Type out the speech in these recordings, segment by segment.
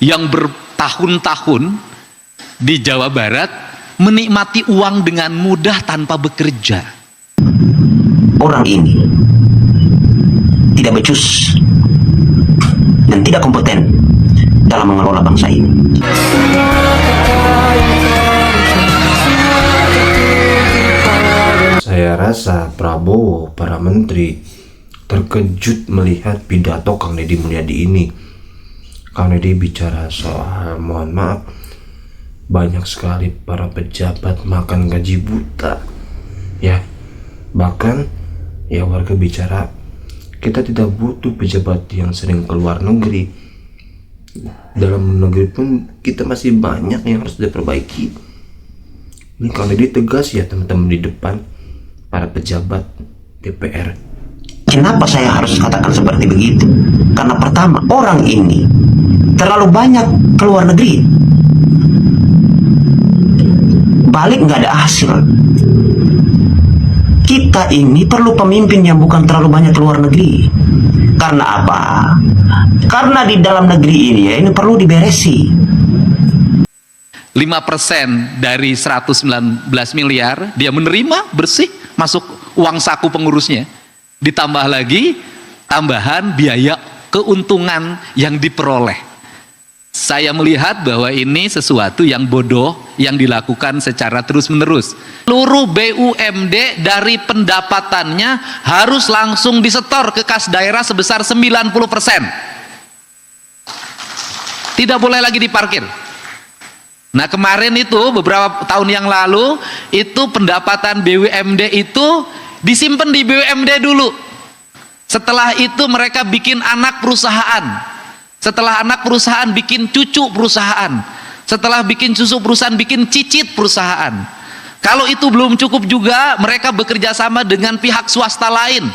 yang bertahun-tahun di Jawa Barat menikmati uang dengan mudah tanpa bekerja. Orang ini tidak becus dan tidak kompeten dalam mengelola bangsa ini. Saya rasa Prabowo, para menteri terkejut melihat pidato Kang Deddy Mulyadi ini. Kang Deddy bicara soal, mohon maaf, banyak sekali para pejabat makan gaji buta. Ya, bahkan ya warga bicara, kita tidak butuh pejabat yang sering keluar negeri. Dalam negeri pun kita masih banyak yang harus diperbaiki. Ini Kang Deddy tegas ya teman-teman di depan para pejabat DPR. Kenapa saya harus katakan seperti begitu? Karena pertama, orang ini terlalu banyak keluar negeri, balik nggak ada hasil. Kita ini perlu pemimpin yang bukan terlalu banyak keluar negeri. Karena apa? Karena di dalam negeri ini ya, ini perlu diberesi. 5% dari 119 miliar dia menerima bersih masuk uang saku pengurusnya. Ditambah lagi tambahan biaya keuntungan yang diperoleh. Saya melihat bahwa ini sesuatu yang bodoh yang dilakukan secara terus-menerus. Seluruh BUMD dari pendapatannya harus langsung disetor ke kas daerah sebesar 90%. Tidak boleh lagi diparkir. Nah, kemarin itu beberapa tahun yang lalu itu pendapatan BUMD itu disimpan di BUMD dulu. Setelah itu mereka bikin anak perusahaan. Setelah anak perusahaan bikin cucu perusahaan. Setelah bikin cucu perusahaan bikin cicit perusahaan. Kalau itu belum cukup juga, mereka bekerja sama dengan pihak swasta lain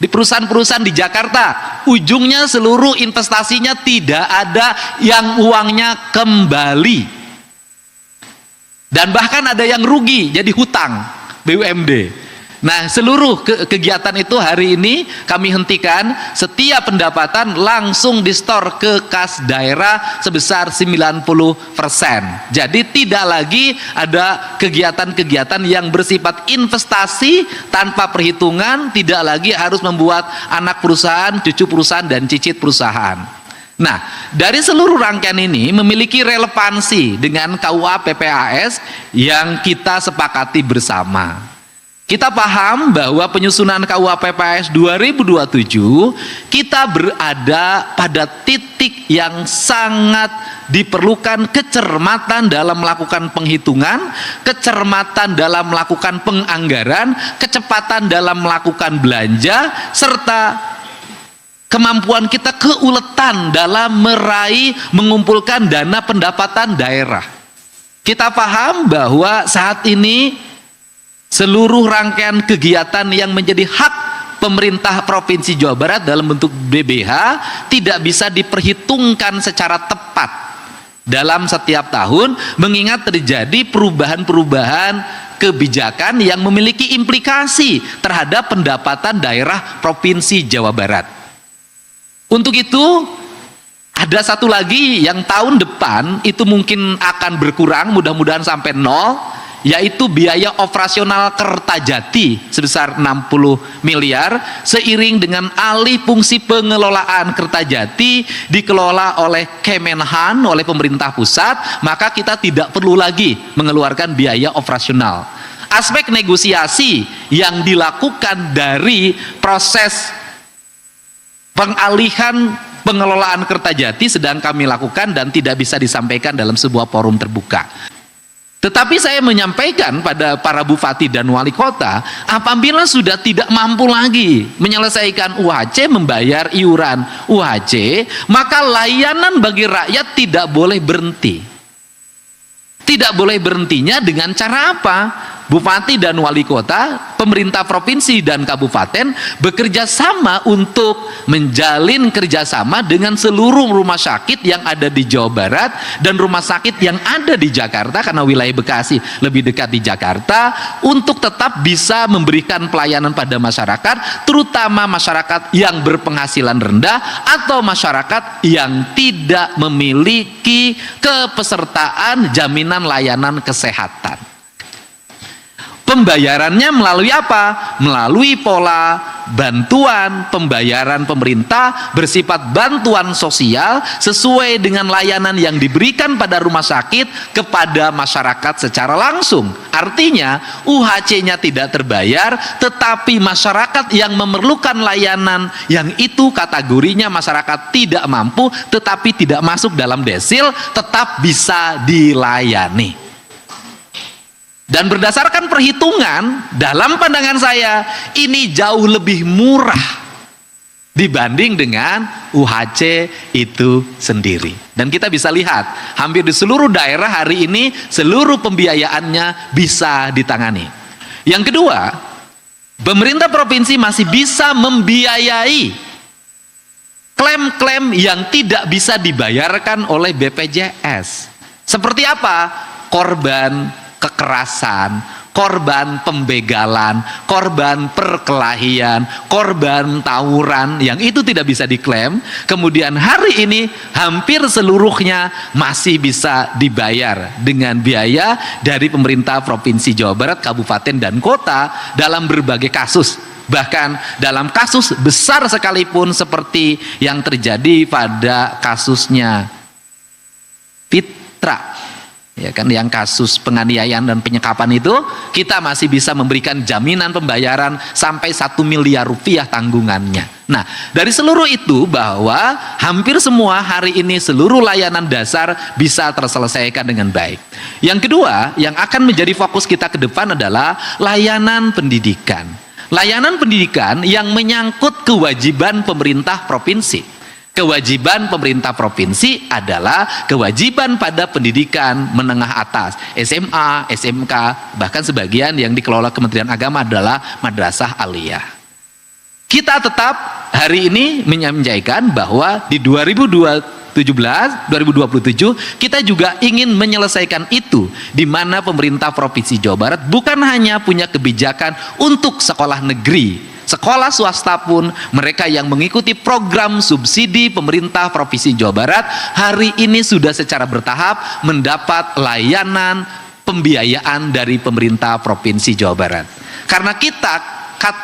di perusahaan-perusahaan di Jakarta. Ujungnya seluruh investasinya tidak ada yang uangnya kembali. Dan bahkan ada yang rugi jadi hutang BUMD. Nah, seluruh kegiatan itu hari ini kami hentikan. Setiap pendapatan langsung distor ke kas daerah sebesar 90%. Jadi tidak lagi ada kegiatan-kegiatan yang bersifat investasi tanpa perhitungan, tidak lagi harus membuat anak perusahaan, cucu perusahaan, dan cicit perusahaan. Nah, dari seluruh rangkaian ini memiliki relevansi dengan KUA PPAS yang kita sepakati bersama. Kita paham bahwa penyusunan KUA PPAS 2027 kita berada pada titik yang sangat diperlukan kecermatan dalam melakukan penghitungan, kecermatan dalam melakukan penganggaran, kecepatan dalam melakukan belanja, serta kemampuan kita keuletan dalam meraih mengumpulkan dana pendapatan daerah. Kita paham bahwa saat ini seluruh rangkaian kegiatan yang menjadi hak pemerintah Provinsi Jawa Barat dalam bentuk BBH tidak bisa diperhitungkan secara tepat dalam setiap tahun, mengingat terjadi perubahan-perubahan kebijakan yang memiliki implikasi terhadap pendapatan daerah Provinsi Jawa Barat. Untuk itu ada satu lagi yang tahun depan itu mungkin akan berkurang, mudah-mudahan sampai 0, yaitu biaya operasional Kertajati sebesar 60 miliar seiring dengan alih fungsi pengelolaan Kertajati dikelola oleh Kemenhan, oleh pemerintah pusat, maka kita tidak perlu lagi mengeluarkan biaya operasional. Aspek negosiasi yang dilakukan dari proses pengalihan pengelolaan Kertajati sedang kami lakukan dan tidak bisa disampaikan dalam sebuah forum terbuka. Tetapi saya menyampaikan pada para bupati dan wali kota, apabila sudah tidak mampu lagi menyelesaikan UHC, membayar iuran UHC, maka layanan bagi rakyat tidak boleh berhenti. Tidak boleh berhentinya dengan cara apa? Bupati dan wali kota, pemerintah provinsi dan kabupaten bekerja sama untuk menjalin kerjasama dengan seluruh rumah sakit yang ada di Jawa Barat dan rumah sakit yang ada di Jakarta, karena wilayah Bekasi lebih dekat di Jakarta, untuk tetap bisa memberikan pelayanan pada masyarakat, terutama masyarakat yang berpenghasilan rendah atau masyarakat yang tidak memiliki kepesertaan jaminan layanan kesehatan. Pembayarannya melalui apa? Melalui pola bantuan pembayaran pemerintah bersifat bantuan sosial sesuai dengan layanan yang diberikan pada rumah sakit kepada masyarakat secara langsung. Artinya UHC-nya tidak terbayar, tetapi masyarakat yang memerlukan layanan yang itu kategorinya masyarakat tidak mampu tetapi tidak masuk dalam desil tetap bisa dilayani. Dan berdasarkan perhitungan, dalam pandangan saya, ini jauh lebih murah dibanding dengan UHC itu sendiri. Dan kita bisa lihat, hampir di seluruh daerah hari ini, seluruh pembiayaannya bisa ditangani. Yang kedua, pemerintah provinsi masih bisa membiayai klaim-klaim yang tidak bisa dibayarkan oleh BPJS. Seperti apa? Korban kekerasan, korban pembegalan, korban perkelahian, korban tawuran yang itu tidak bisa diklaim. Kemudian hari ini hampir seluruhnya masih bisa dibayar dengan biaya dari pemerintah Provinsi Jawa Barat, kabupaten dan kota dalam berbagai kasus. Bahkan dalam kasus besar sekalipun seperti yang terjadi pada kasusnya Fitra, ya kan, yang kasus penganiayaan dan penyekapan itu, kita masih bisa memberikan jaminan pembayaran sampai 1 miliar rupiah tanggungannya. Nah, dari seluruh itu bahwa hampir semua hari ini seluruh layanan dasar bisa terselesaikan dengan baik. Yang kedua, yang akan menjadi fokus kita ke depan adalah layanan pendidikan. Layanan pendidikan yang menyangkut kewajiban pemerintah provinsi. Kewajiban pemerintah provinsi adalah kewajiban pada pendidikan menengah atas, SMA, SMK, bahkan sebagian yang dikelola Kementerian Agama adalah madrasah aliyah. Kita tetap hari ini menyampaikan bahwa di 2027 kita juga ingin menyelesaikan itu, di mana pemerintah Provinsi Jawa Barat bukan hanya punya kebijakan untuk sekolah negeri, sekolah swasta pun mereka yang mengikuti program subsidi pemerintah Provinsi Jawa Barat hari ini sudah secara bertahap mendapat layanan pembiayaan dari pemerintah Provinsi Jawa Barat. Karena kita cut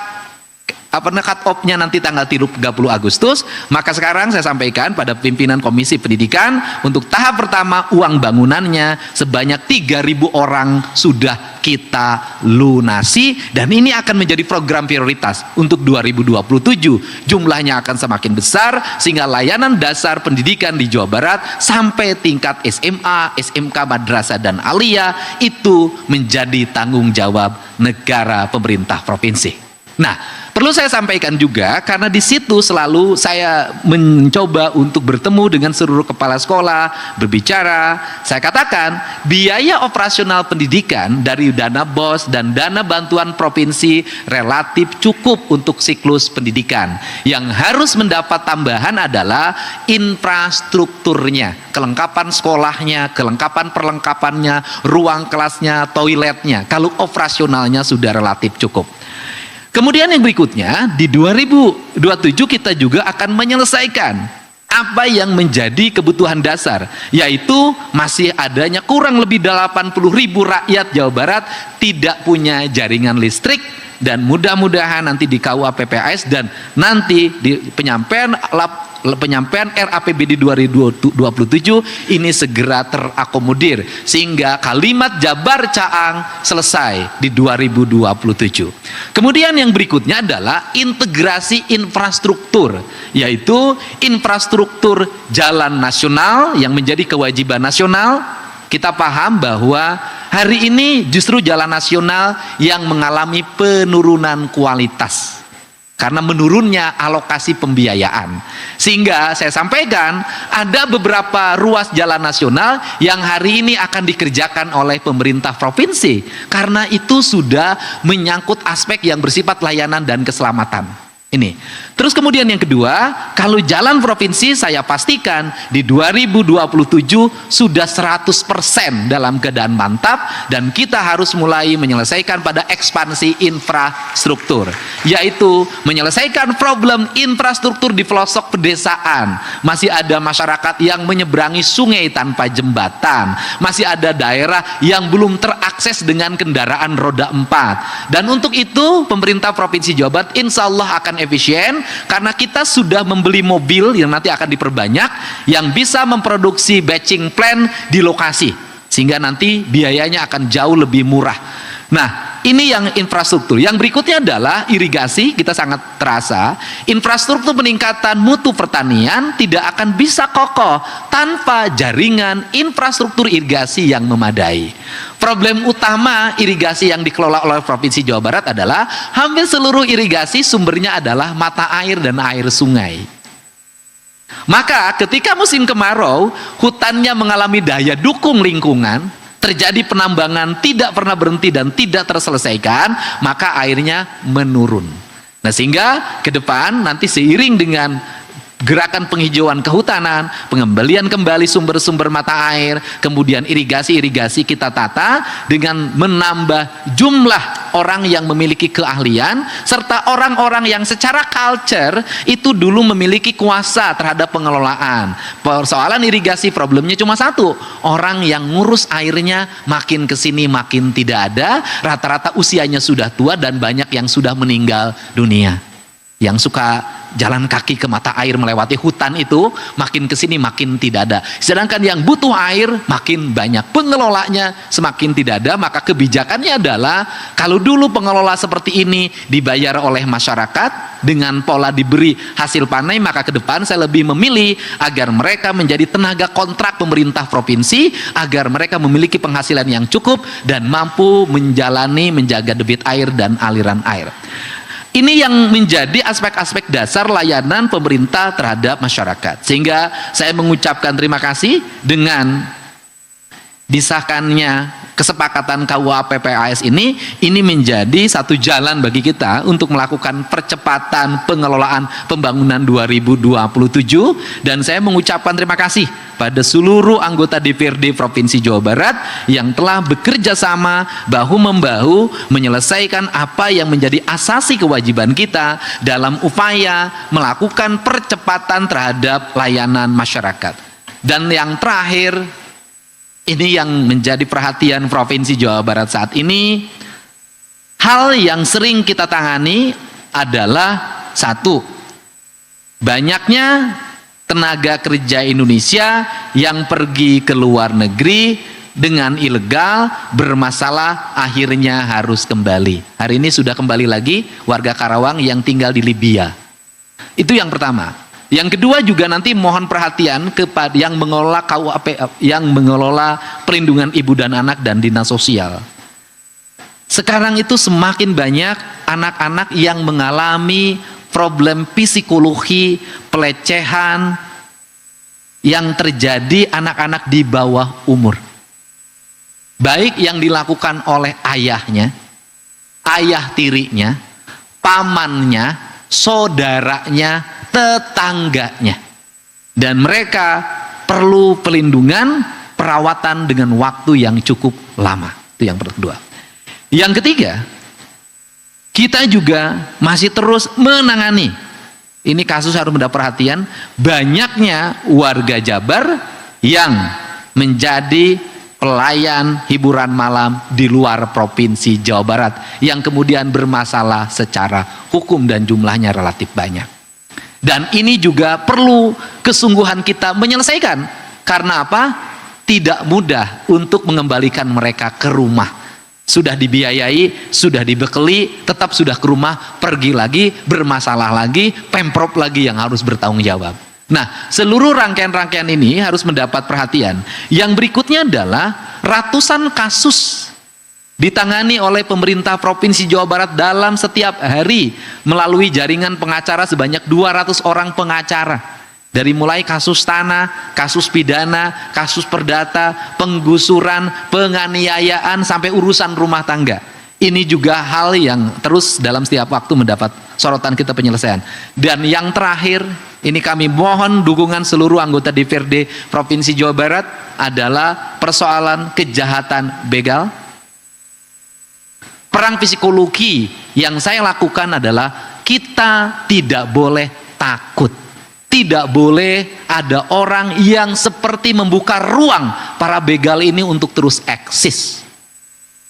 off-nya nanti tanggal 30 Agustus, maka sekarang saya sampaikan pada pimpinan Komisi Pendidikan untuk tahap pertama uang bangunannya sebanyak 3.000 orang sudah kita lunasi, dan ini akan menjadi program prioritas untuk 2027. Jumlahnya akan semakin besar sehingga layanan dasar pendidikan di Jawa Barat sampai tingkat SMA, SMK, madrasah dan aliyah itu menjadi tanggung jawab negara pemerintah provinsi. Nah, perlu saya sampaikan juga, karena di situ selalu saya mencoba untuk bertemu dengan seluruh kepala sekolah, berbicara. Saya katakan, biaya operasional pendidikan dari dana BOS dan dana bantuan provinsi relatif cukup untuk siklus pendidikan. Yang harus mendapat tambahan adalah infrastrukturnya, kelengkapan sekolahnya, kelengkapan perlengkapannya, ruang kelasnya, toiletnya. Kalau operasionalnya sudah relatif cukup. Kemudian yang berikutnya, di 2027 kita juga akan menyelesaikan apa yang menjadi kebutuhan dasar, yaitu masih adanya kurang lebih 80.000 rakyat Jawa Barat tidak punya jaringan listrik, dan mudah-mudahan nanti di KUA PPAS dan nanti di penyampaian RAPBD 2027 ini segera terakomodir sehingga kalimat Jabar Caang selesai di 2027. Kemudian yang berikutnya adalah integrasi infrastruktur, yaitu infrastruktur jalan nasional yang menjadi kewajiban nasional. Kita paham bahwa hari ini justru jalan nasional yang mengalami penurunan kualitas. karena menurunnya alokasi pembiayaan. Sehingga saya sampaikan ada beberapa ruas jalan nasional yang hari ini akan dikerjakan oleh pemerintah provinsi karena itu sudah menyangkut aspek yang bersifat layanan dan keselamatan. Ini. Terus kemudian yang kedua, kalau jalan provinsi saya pastikan di 2027 sudah 100% dalam keadaan mantap dan kita harus mulai menyelesaikan pada ekspansi infrastruktur, yaitu menyelesaikan problem infrastruktur di pelosok pedesaan. Masih ada masyarakat yang menyeberangi sungai tanpa jembatan, masih ada daerah yang belum terakses dengan kendaraan roda 4. Dan untuk itu pemerintah Provinsi Jawa Barat insya Allah akan efisien karena kita sudah membeli mobil yang nanti akan diperbanyak yang bisa memproduksi batching plan di lokasi sehingga nanti biayanya akan jauh lebih murah. Nah, ini yang infrastruktur. Yang berikutnya adalah irigasi. Kita sangat terasa infrastruktur peningkatan mutu pertanian tidak akan bisa kokoh tanpa jaringan infrastruktur irigasi yang memadai. Problem utama irigasi yang dikelola oleh Provinsi Jawa Barat adalah hampir seluruh irigasi sumbernya adalah mata air dan air sungai. Maka ketika musim kemarau, hutannya mengalami daya dukung lingkungan, terjadi penambangan tidak pernah berhenti dan tidak terselesaikan, maka airnya menurun. Nah, sehingga ke depan nanti seiring dengan gerakan penghijauan kehutanan, pengembalian kembali sumber-sumber mata air, kemudian irigasi-irigasi kita tata dengan menambah jumlah orang yang memiliki keahlian serta orang-orang yang secara culture itu dulu memiliki kuasa terhadap pengelolaan. Persoalan irigasi problemnya cuma satu, orang yang ngurus airnya makin kesini makin tidak ada, rata-rata usianya sudah tua dan banyak yang sudah meninggal dunia. Yang suka jalan kaki ke mata air melewati hutan itu makin kesini makin tidak ada. Sedangkan yang butuh air makin banyak, pengelolanya semakin tidak ada. Maka kebijakannya adalah kalau dulu pengelola seperti ini dibayar oleh masyarakat dengan pola diberi hasil panen, maka ke depan saya lebih memilih agar mereka menjadi tenaga kontrak pemerintah provinsi agar mereka memiliki penghasilan yang cukup dan mampu menjaga debit air dan aliran air. Ini yang menjadi aspek-aspek dasar layanan pemerintah terhadap masyarakat. Sehingga saya mengucapkan terima kasih dengan disahkannya kesepakatan KUA PPAS ini menjadi satu jalan bagi kita untuk melakukan percepatan pengelolaan pembangunan 2027, dan saya mengucapkan terima kasih pada seluruh anggota DPRD Provinsi Jawa Barat yang telah bekerja sama bahu-membahu menyelesaikan apa yang menjadi asasi kewajiban kita dalam upaya melakukan percepatan terhadap layanan masyarakat. Dan yang terakhir, ini yang menjadi perhatian Provinsi Jawa Barat saat ini, hal yang sering kita tangani adalah satu, banyaknya tenaga kerja Indonesia yang pergi ke luar negeri dengan ilegal, bermasalah, akhirnya harus kembali. Hari ini sudah kembali lagi warga Karawang yang tinggal di Libya. Itu yang pertama. Yang kedua juga nanti mohon perhatian kepada yang mengelola KUHP, yang mengelola perlindungan ibu dan anak dan dinas sosial. Sekarang itu semakin banyak anak-anak yang mengalami problem psikologi, pelecehan yang terjadi anak-anak di bawah umur. Baik yang dilakukan oleh ayahnya, ayah tirinya, pamannya, saudaranya, tetangganya, dan mereka perlu pelindungan, perawatan dengan waktu yang cukup lama. Itu yang kedua. Yang ketiga, kita juga masih terus menangani, ini kasus harus mendapat perhatian, banyaknya warga Jabar yang menjadi pelayan hiburan malam di luar Provinsi Jawa Barat yang kemudian bermasalah secara hukum dan jumlahnya relatif banyak. Dan ini juga perlu kesungguhan kita menyelesaikan. Karena apa? Tidak mudah untuk mengembalikan mereka ke rumah. Sudah dibiayai, sudah dibekali, tetap sudah ke rumah, pergi lagi, bermasalah lagi, Pemprov lagi yang harus bertanggung jawab. Nah, seluruh rangkaian-rangkaian ini harus mendapat perhatian. Yang berikutnya adalah ratusan kasus ditangani oleh pemerintah Provinsi Jawa Barat dalam setiap hari melalui jaringan pengacara sebanyak 200 orang pengacara. Dari mulai kasus tanah, kasus pidana, kasus perdata, penggusuran, penganiayaan, sampai urusan rumah tangga. Ini juga hal yang terus dalam setiap waktu mendapat sorotan kita penyelesaian. Dan yang terakhir, ini kami mohon dukungan seluruh anggota DPRD Provinsi Jawa Barat adalah persoalan kejahatan begal. Perang psikologi yang saya lakukan adalah kita tidak boleh takut. Tidak boleh ada orang yang seperti membuka ruang para begal ini untuk terus eksis.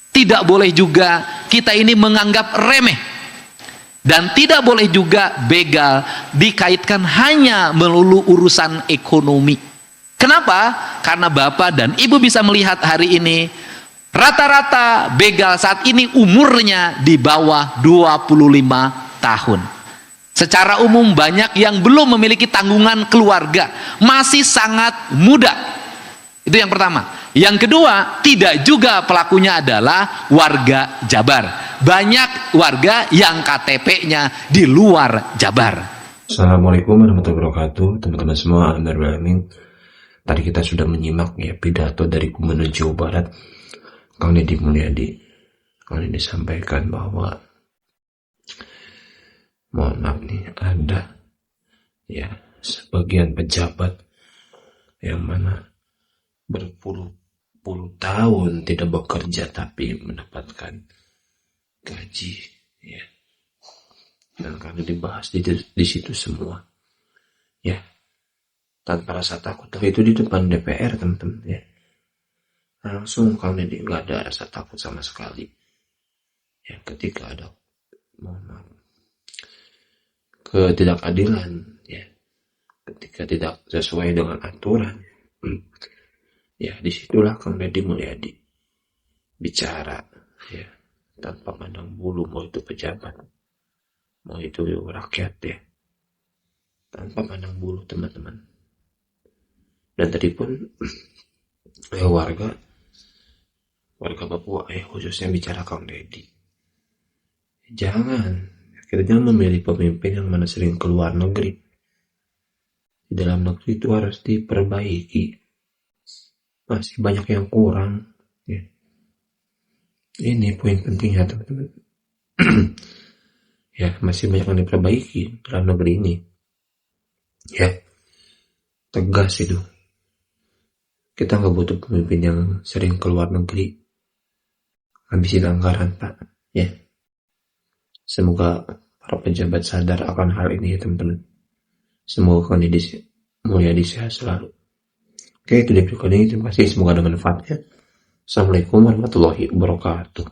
Tidak boleh juga kita ini menganggap remeh. Dan tidak boleh juga begal dikaitkan hanya melulu urusan ekonomi. Kenapa? Karena Bapak dan Ibu bisa melihat hari ini, rata-rata begal saat ini umurnya di bawah 25 tahun. Secara umum banyak yang belum memiliki tanggungan keluarga, masih sangat muda. Itu yang pertama. Yang kedua, tidak juga pelakunya adalah warga Jabar. Banyak warga yang KTP-nya di luar Jabar. Assalamualaikum warahmatullahi wabarakatuh, teman-teman semua. Alhamdulillah. Tadi kita sudah menyimak ya pidato dari Gubernur Jawa Barat, Kang Deddy Mulyadi. Kang Deddy sampaikan bahwa mohon maaf nih, ada ya sebagian pejabat yang mana berpuluh-puluh tahun tidak bekerja tapi mendapatkan gaji ya. Dan kami dibahas di situ semua ya, tanpa rasa takut. Tapi itu di depan DPR teman-teman ya, langsung kami nggak ada rasa takut sama sekali ya. Ketika ada mohon maaf ketidakadilan ya, ketika tidak sesuai dengan aturan ya, disitulah Kang Deddy Mulyadi bicara ya, tanpa pandang bulu, mau itu pejabat, mau itu rakyat ya, tanpa pandang bulu teman-teman. Dan tadi pun warga Papua khususnya bicara Kang Deddy, kita jangan memilih pemimpin yang mana sering keluar negeri. Di dalam negeri itu harus diperbaiki. Masih banyak yang kurang ya. Ini poin pentingnya teman-teman. Ya, masih banyak yang diperbaiki dalam negeri ini ya. Tegas itu. Kita nggak butuh pemimpin yang sering keluar negeri habisin anggaran, Pak ya. Semoga para pejabat sadar akan hal ini ya teman-teman. Semoga Kang Deddy Mulyadi sehat selalu. Oke, itu dari kali ini. Terima kasih. Semoga ada manfaatnya. Assalamualaikum warahmatullahi wabarakatuh.